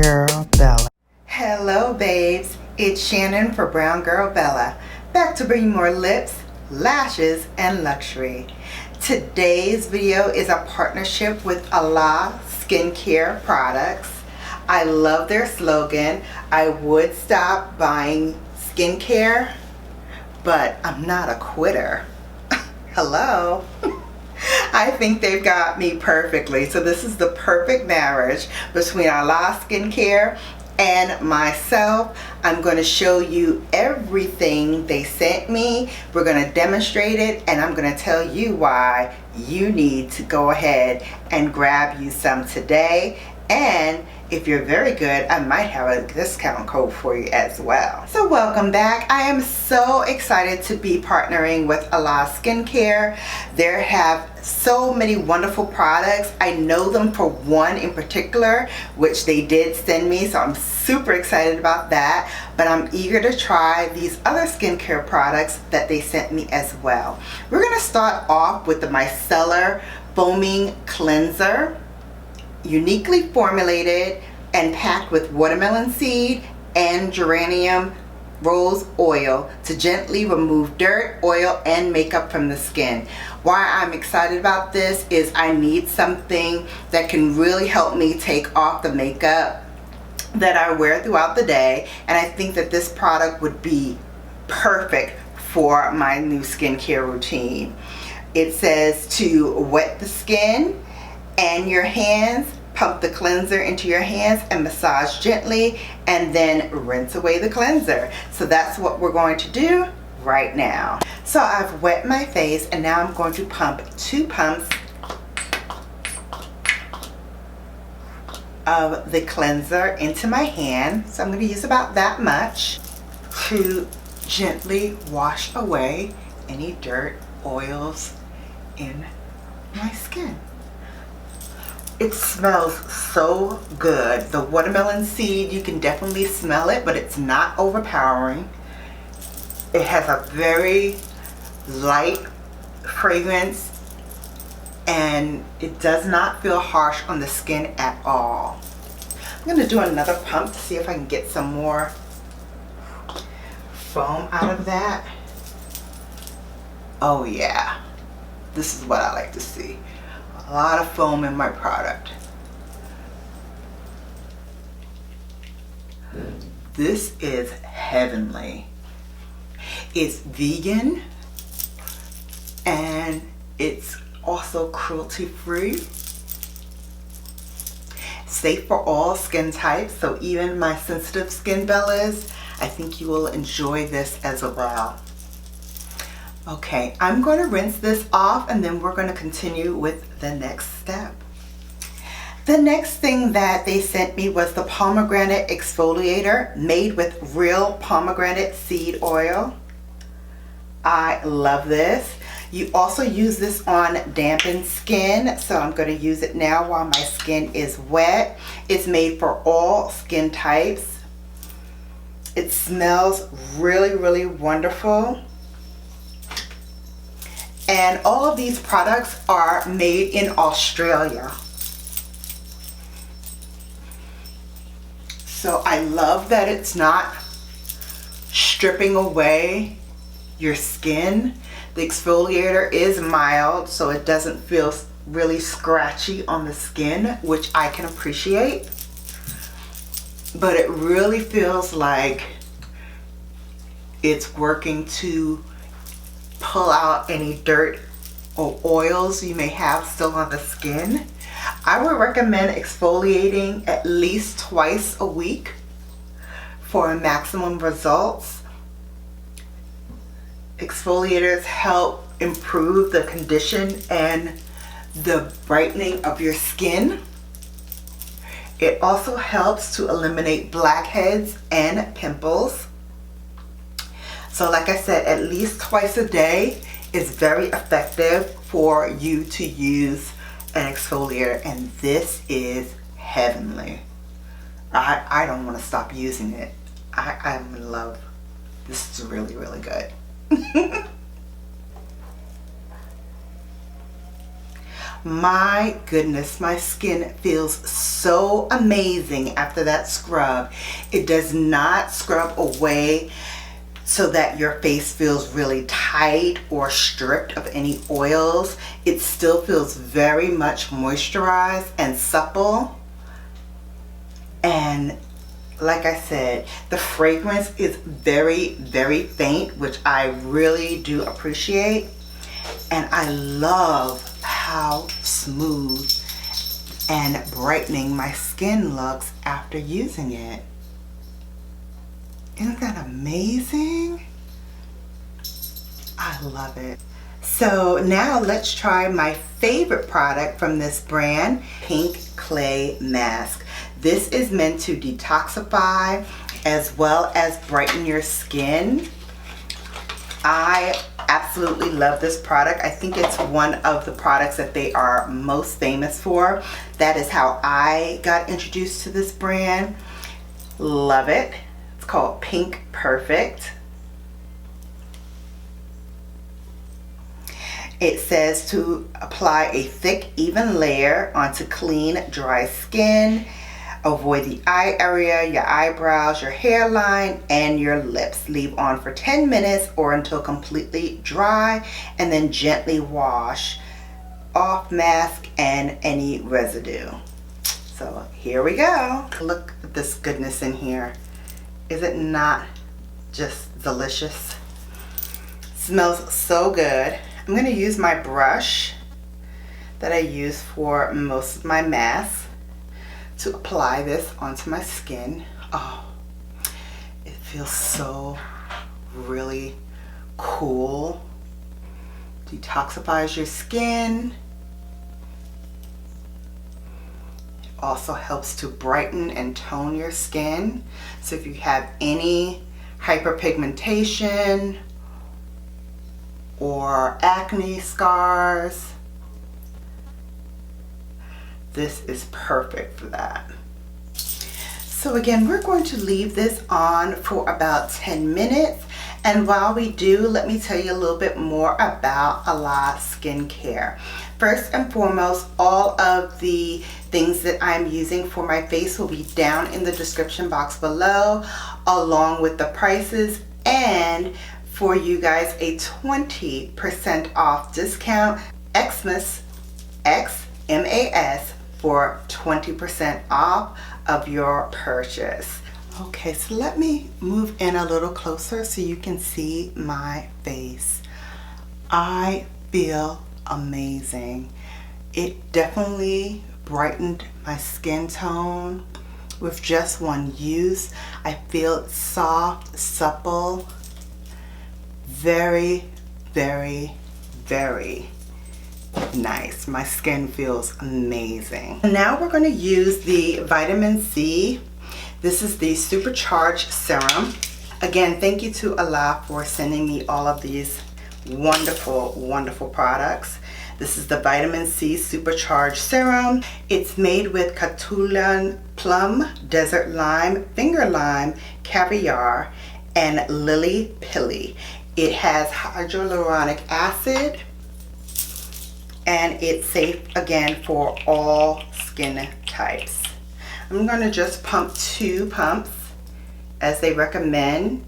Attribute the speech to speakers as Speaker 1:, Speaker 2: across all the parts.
Speaker 1: Girl Bella.
Speaker 2: Hello babes, it's Shannon for Brown Girl Bella, back to bring you more lips, lashes, and luxury. Today's video is a partnership with Alya Skincare products. I love their slogan, I would stop buying skincare, but I'm not a quitter. Hello. I think they've got me perfectly. So this is the perfect marriage between Alya Skincare and myself. I'm going to show you everything they sent me. We're going to demonstrate it, and I'm going to tell you why you need to go ahead and grab you some today. And if you're very good, I might have a discount code for you as well. So welcome back. I am so excited to be partnering with Alya Skincare. They have so many wonderful products. I know them for one in particular, which they did send me, so I'm super excited about that. But I'm eager to try these other skincare products that they sent me as well. We're going to start off with the Micellar Foaming Cleanser, uniquely formulated and packed with watermelon seed and geranium rose oil to gently remove dirt, oil, and makeup from the skin. Why I'm excited about this is I need something that can really help me take off the makeup that I wear throughout the day, and I think that this product would be perfect for my new skincare routine. It says to wet the skin and your hands, pump the cleanser into your hands and massage gently, and then rinse away the cleanser. So that's what we're going to do right now. So I've wet my face, and now I'm going to pump 2 pumps of the cleanser into my hand. So I'm going to use about that much to gently wash away any dirt, oils in my skin. It smells so good. The watermelon seed, you can definitely smell it, but it's not overpowering. It has a very light fragrance, and it does not feel harsh on the skin at all. I'm going to do another pump to see if I can get some more foam out of that. Oh yeah, this is what I like to see. A lot of foam in my product. This is heavenly. It's vegan, and it's also cruelty free. Safe for all skin types, so even my sensitive skin bellas, I think you will enjoy this as well. Okay, I'm going to rinse this off, and then we're going to continue with the next step. The next thing that they sent me was the pomegranate exfoliator made with real pomegranate seed oil. I love this. You also use this on dampened skin, so I'm going to use it now while my skin is wet. It's made for all skin types. It smells really, really wonderful. And all of these products are made in Australia. So I love that it's not stripping away your skin. The exfoliator is mild, so it doesn't feel really scratchy on the skin, which I can appreciate. But it really feels like it's working to pull out any dirt or oils you may have still on the skin. I would recommend exfoliating at least twice a week for maximum results. Exfoliators help improve the condition and the brightening of your skin. It also helps to eliminate blackheads and pimples. So like I said, at least twice a day is very effective for you to use an exfoliator, and this is heavenly. I don't want to stop using it. I'm in love. This is really, really good. My goodness, my skin feels so amazing after that scrub. It does not scrub away so that your face feels really tight or stripped of any oils. It still feels very much moisturized and supple. And like I said, the fragrance is very, very faint, which I really do appreciate. And I love how smooth and brightening my skin looks after using it. Isn't that amazing? I love it. So now let's try my favorite product from this brand, Pink Clay Mask. This is meant to detoxify as well as brighten your skin. I absolutely love this product. I think it's one of the products that they are most famous for. That is how I got introduced to this brand. Love it. It's called Pink Perfect. It says to apply a thick, even layer onto clean, dry skin. Avoid the eye area, your eyebrows, your hairline, and your lips. Leave on for 10 minutes or until completely dry, and then gently wash off mask and any residue. So here we go. Look at this goodness in here. Is it not just delicious? Smells so good. I'm going to use my brush that I use for most of my masks to apply this onto my skin. Oh, it feels so really cool. Detoxifies your skin. It also helps to brighten and tone your skin. So if you have any hyperpigmentation or acne scars, this is perfect for that. So again, we're going to leave this on for about 10 minutes. And while we do, let me tell you a little bit more about Alya Skincare. First and foremost, all of the things that I'm using for my face will be down in the description box below, along with the prices, and for you guys a 20% off discount, Xmas, X-M-A-S, for 20% off of your purchase. Okay, so let me move in a little closer so you can see my face. I feel amazing. It definitely brightened my skin tone with just one use. I feel soft, supple, very, very, very nice. My skin feels amazing. Now we're going to use the vitamin C. This is the Supercharged Serum. Again, thank you to Alya for sending me all of these wonderful, wonderful products. This is the Vitamin C Supercharged Serum. It's made with Catullus plum, desert lime, finger lime, caviar, and lily pilly. It has hyaluronic acid, and it's safe again for all skin types. I'm going to just pump 2 pumps as they recommend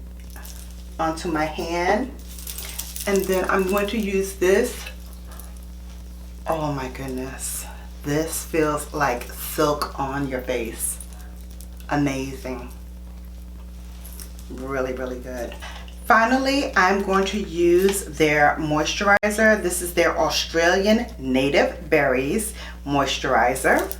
Speaker 2: onto my hand, and then I'm going to use this. Oh my goodness, this feels like silk on your face. Amazing. Really, really good. Finally, I'm going to use their moisturizer. This is their Australian Native Berries Moisturizer.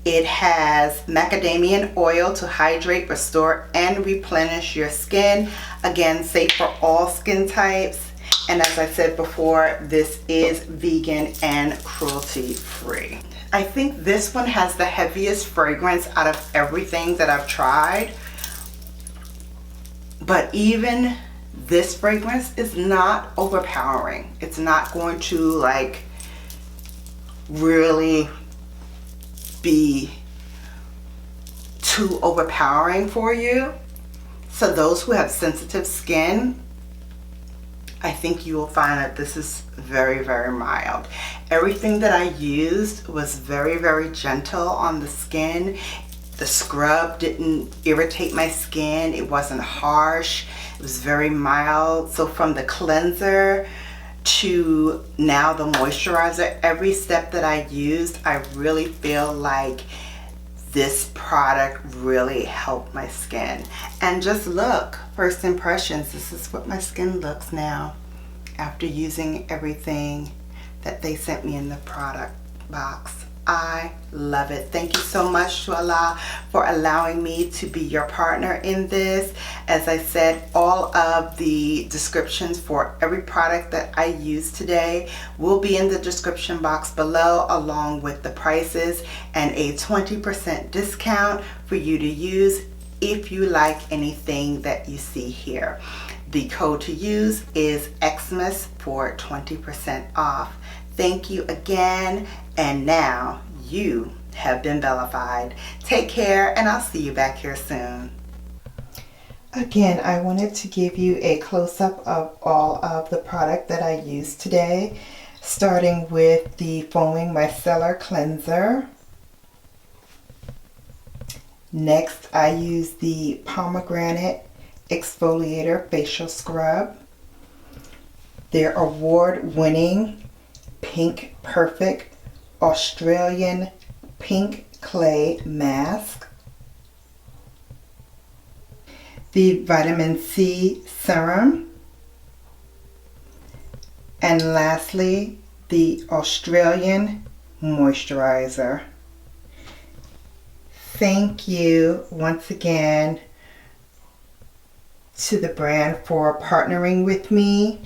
Speaker 2: It has macadamia oil to hydrate, restore, and replenish your skin. Again, safe for all skin types. And as I said before, this is vegan and cruelty free. I think this one has the heaviest fragrance out of everything that I've tried. But even this fragrance is not overpowering. It's not going to like really be too overpowering for you. So those who have sensitive skin, I think you will find that this is very, very mild. Everything that I used was very, very gentle on the skin. The scrub didn't irritate my skin. It wasn't harsh. It was very mild. So from the cleanser to now the moisturizer, every step that I used, I really feel like this product really helped my skin. And just look, first impressions, this is what my skin looks now after using everything that they sent me in the product box. I love it. Thank you so much to Alya for allowing me to be your partner in this. As I said, all of the descriptions for every product that I use today will be in the description box below, along with the prices and a 20% discount for you to use if you like anything that you see here. The code to use is Xmas for 20% off. Thank you again, and now you have been Bellified. Take care, and I'll see you back here soon. Again, I wanted to give you a close-up of all of the product that I used today, starting with the Foaming Micellar Cleanser. Next, I used the Pomegranate Exfoliator Facial Scrub, their award-winning Pink Perfect Australian Pink Clay Mask, the Vitamin C Serum, and lastly, the Australian Moisturizer. Thank you once again to the brand for partnering with me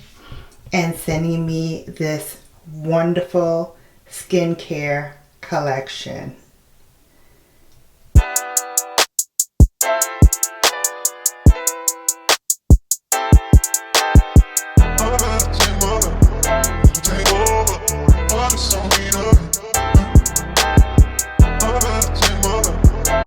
Speaker 2: and sending me this wonderful skincare collection.